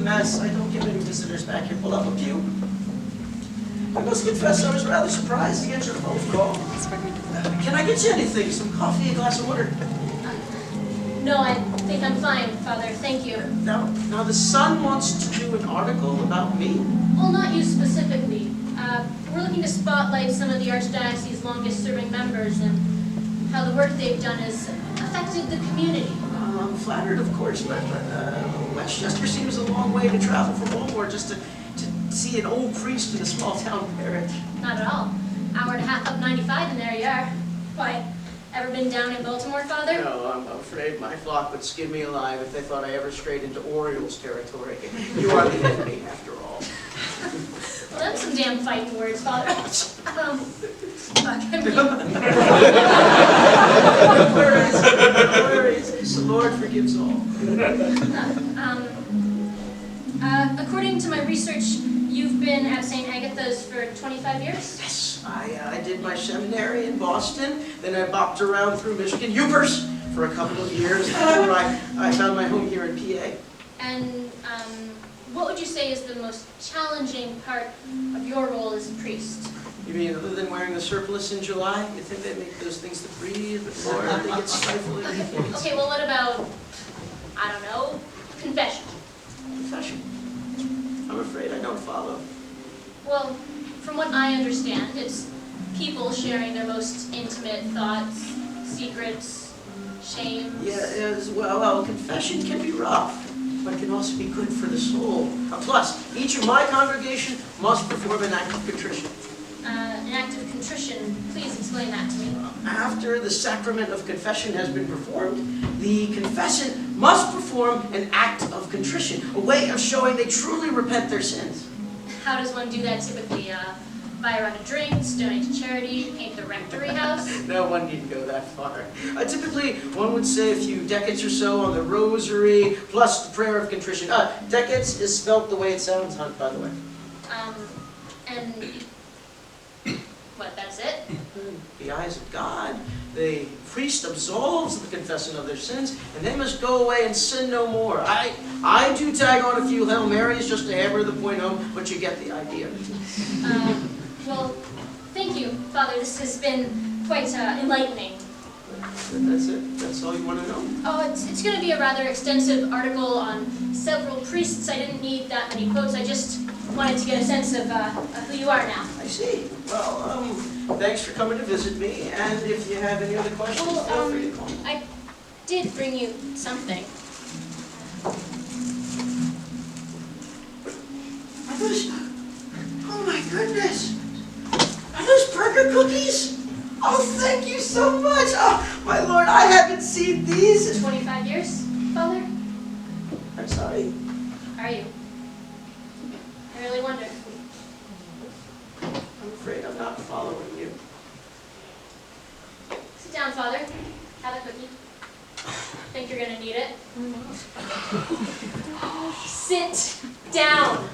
mess. I don't get many visitors back here. Pull up a pew. I must confess I was rather surprised to get your phone call. Can I get you anything? Some coffee, a glass of water? No, I think I'm fine, Father. Thank you. Now the Sun wants to do an article about me? Well, not you specifically. We're looking to spotlight some of the Archdiocese's longest-serving members and how the work they've done has affected the community. I'm flattered, of course, but Westchester seems a long way to travel from Baltimore just to see an old priest in a small-town parish. Not at all. Hour and a half up 95 and there you are. Why, ever been down in Baltimore, Father? No, I'm afraid my flock would skin me alive if they thought I ever strayed into Orioles territory. You are the enemy, after all. Well, that's some damn fighting words, Father. Worries. The Lord forgives all. According to my research, you've been at St. Agatha's for 25 years? Yes, I did my seminary in Boston, then I bopped around through Michigan, Upers, for a couple of years before I found my home here in PA. And what would you say is the most challenging part of your role as a priest? You mean other than wearing the surplice in July? You think they make those things to breathe before they get stifled? Okay, well what about, I don't know, confession? Confession? I'm afraid I don't follow. Well, from what I understand, it's people sharing their most intimate thoughts, secrets, shames. Yeah, well, confession can be rough, but it can also be good for the soul. Plus, each of my congregation must perform an act of contrition. An act of contrition, please explain that to me. After the sacrament of confession has been performed, the confessant must perform an act of contrition, a way of showing they truly repent their sins. How does one do that typically? Buy a round of drinks, donate to charity, paint the rectory house? No, one needn't go that far. Typically, one would say a few decades or so on the rosary, plus the prayer of contrition. Decades is spelt the way it sounds, Hunt, by the way. And what, that's it? The eyes of God. The priest absolves the confessant of their sins, and they must go away and sin no more. I do tag on a few Hail Marys just to hammer the point home, but you get the idea. Well, thank you, Father. This has been quite enlightening. That's it? That's all you want to know? Oh, it's going to be a rather extensive article on several priests. I didn't need that many quotes. I just wanted to get a sense of who you are now. I see. Well, thanks for coming to visit me, and if you have any other questions, feel free to call me. I did bring you something. Are those... Oh my goodness! Are those burger cookies? Oh, thank you so much! Oh, my lord, I haven't seen these in 25 years, Father? I'm sorry. Are you? I really wonder. I'm afraid I'm not following you. Sit down, Father. Have a cookie. Think you're gonna need it? Sit down.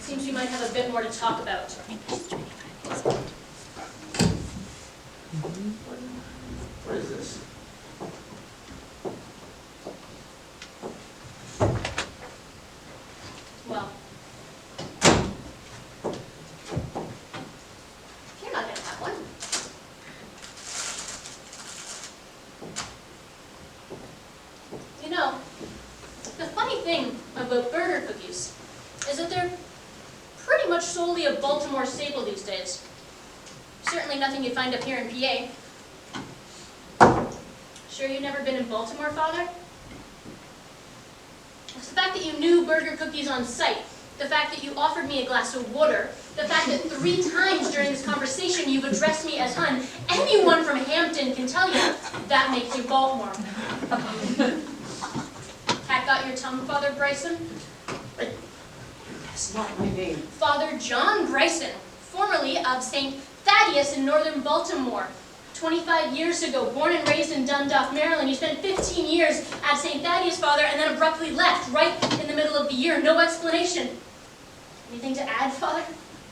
Seems we might have a bit more to talk about. What is this? Well, you're not gonna have one. You know, the funny thing about burger cookies is that they're pretty much solely a Baltimore staple these days. Certainly nothing you'd find up here in PA. Sure you've never been in Baltimore, Father? It's the fact that you knew burger cookies on sight, the fact that you offered me a glass of water, the fact that 3 times during this conversation you've addressed me as Hun. Anyone from Hampton can tell you that makes you Baltimore. Cat got your tongue, Father Bryson? That's not my name. Father John Bryson, formerly of St. Thaddeus in northern Baltimore. 25 years ago, born and raised in Dundalk, Maryland. You spent 15 years at St. Thaddeus, Father, and then abruptly left right in the middle of the year. No explanation. Anything to add, Father?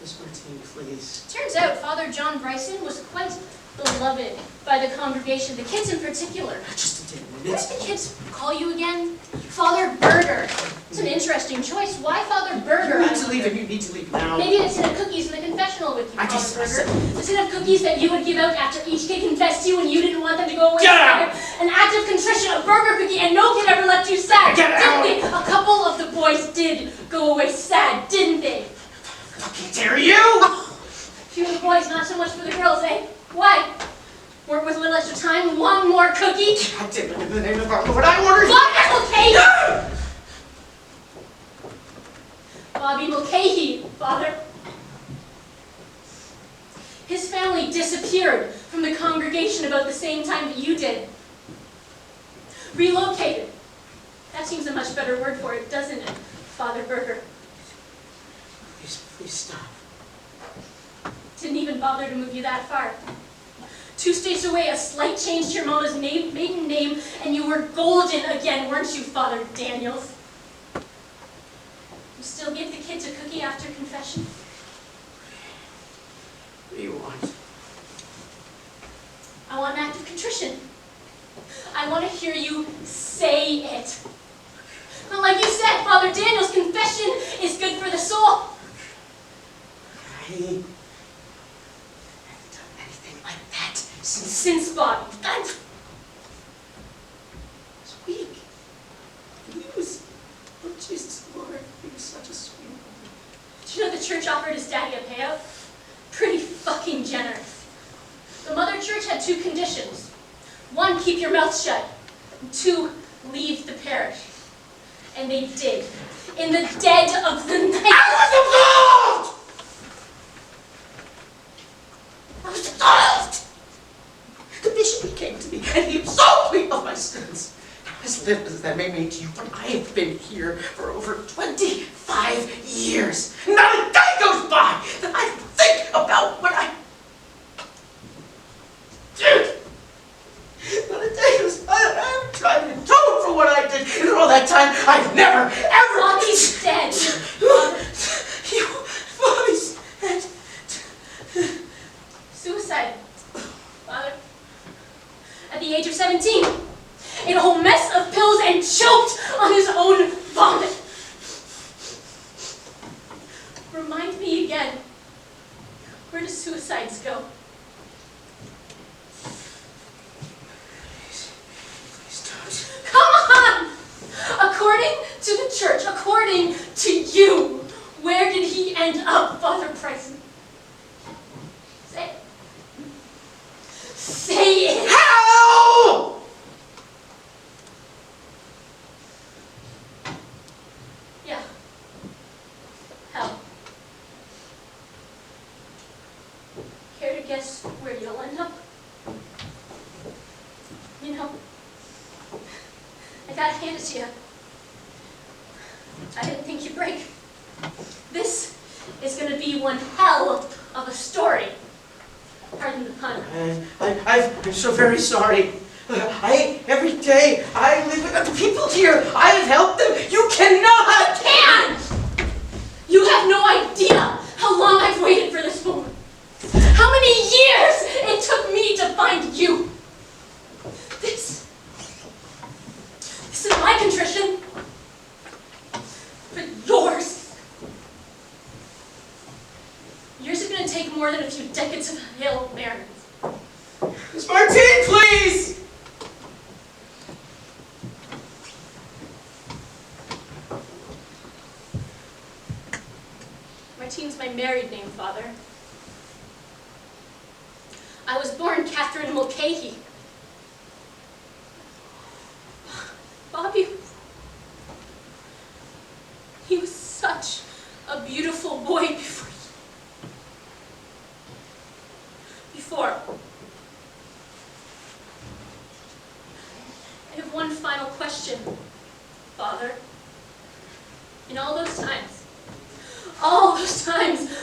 Miss Martine, please. Turns out Father John Bryson was quite beloved by the congregation, the kids in particular. Just a 10 What minutes. did the kids call you again? Father Burger. It's an interesting choice. Why Father Berger? You need to leave and you need to leave now. Maybe it's in the cookies in the confessional with you, I Father just- Berger. The tin of cookies that you would give out after each kid confessed to you and you didn't want them to go away. Get out! An act of contrition, a burger cookie, and no kid ever left you sad. Get out! Didn't they? A couple of the boys did go away sad, didn't they? Fucking dare you! Few of the boys, not so much for the girls, eh? Why? Work with a little extra time, one more cookie? God damn it, in the name of our Lord, I ordered... Bobby Mulcahy! Bobby Mulcahy, Father. His family disappeared from the congregation about the same time that you did. Relocated. That seems a much better word for it, doesn't it, Father Berger? Please stop. Didn't even bother to move you that far. 2 states away, a slight change to your mama's maiden name, and you were golden again, weren't you, Father Daniels? You still give the kids a cookie after confession? What do you want? I want an act of contrition. I want to hear you say it. But like you said, Father Daniels, confession is good for the soul. I haven't done anything like that Since Bobby. It's weak. He was, oh Jesus Lord, he was such a sweet woman. Did you know the church offered his daddy a payout? Pretty fucking generous. The mother church had 2 conditions. 1, keep your mouth shut. And 2, leave the parish. And they did. In the dead of the night. I was involved! I was involved! The bishop, he came to me and he absolved me of my sins. As little as that may mean to you, but I have been here for over 25 years. Not a day goes by that I think about what I did. Not a day goes by that I haven't tried to atone for what I did. And in all that time, I've never, ever... Bobby's dead. Bobby's dead. Suicide, Father. At the age of 17. In a whole mess of pills and choked on his own vomit. Remind me again, where do suicides go? Please don't. Come on! According to the church, according to you, where did he end up, Father Bryson? Say it. Say it! How? Yeah. Hell. Care to guess where you'll end up? You know, I gotta hand it to you. I didn't think you'd break. This is gonna be one hell of a story. Pardon the pun. I'm so very sorry. Every day, I live with the people here. I have helped them. You cannot. Can! You have no idea how long I've waited for this moment. How many years it took me to find you. This is my contrition. But yours. Yours are going to take more than a few decades of Hail Marys. Miss Martine, please. Martine's my married name, Father. I was born Catherine Mulcahy. Bobby, he was such a beautiful boy before. I have one final question, Father. In all those times,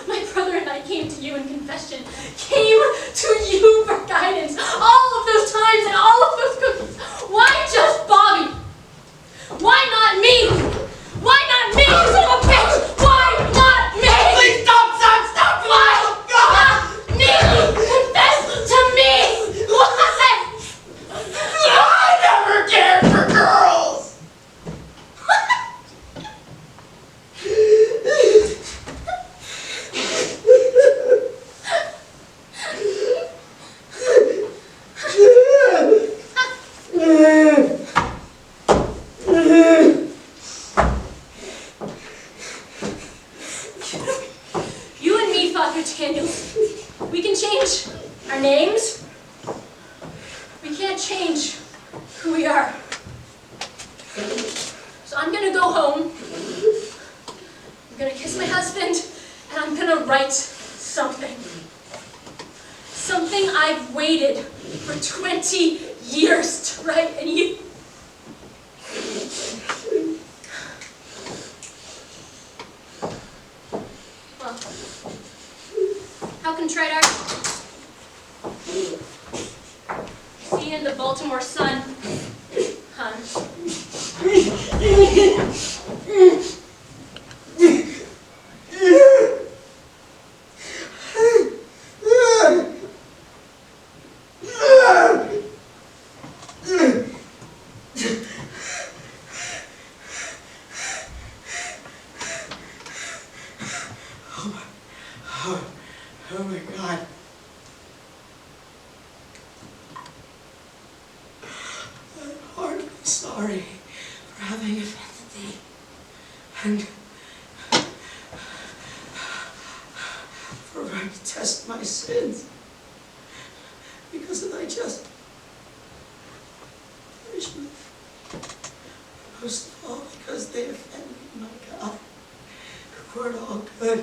my brother and I came to you in confession, came to you for guidance. All of those times and all of those cookies. Why just Bobby? Why not me? Why not me, you son of a bitch? Why not me? Please stop! Why not me? Confess to me! Why? I never cared for girls. names. We can't change who we are. So I'm gonna go home. I'm gonna kiss my husband, and I'm gonna write something. Something I've waited for 20 years to write, and you... Well, how contrite are you? See you in the Baltimore Sun, hon. Oh my God. I'm horribly sorry for having offended thee. And for trying to test my sins because of thy just punishment. Most of all because they offended me, my God, who art all good.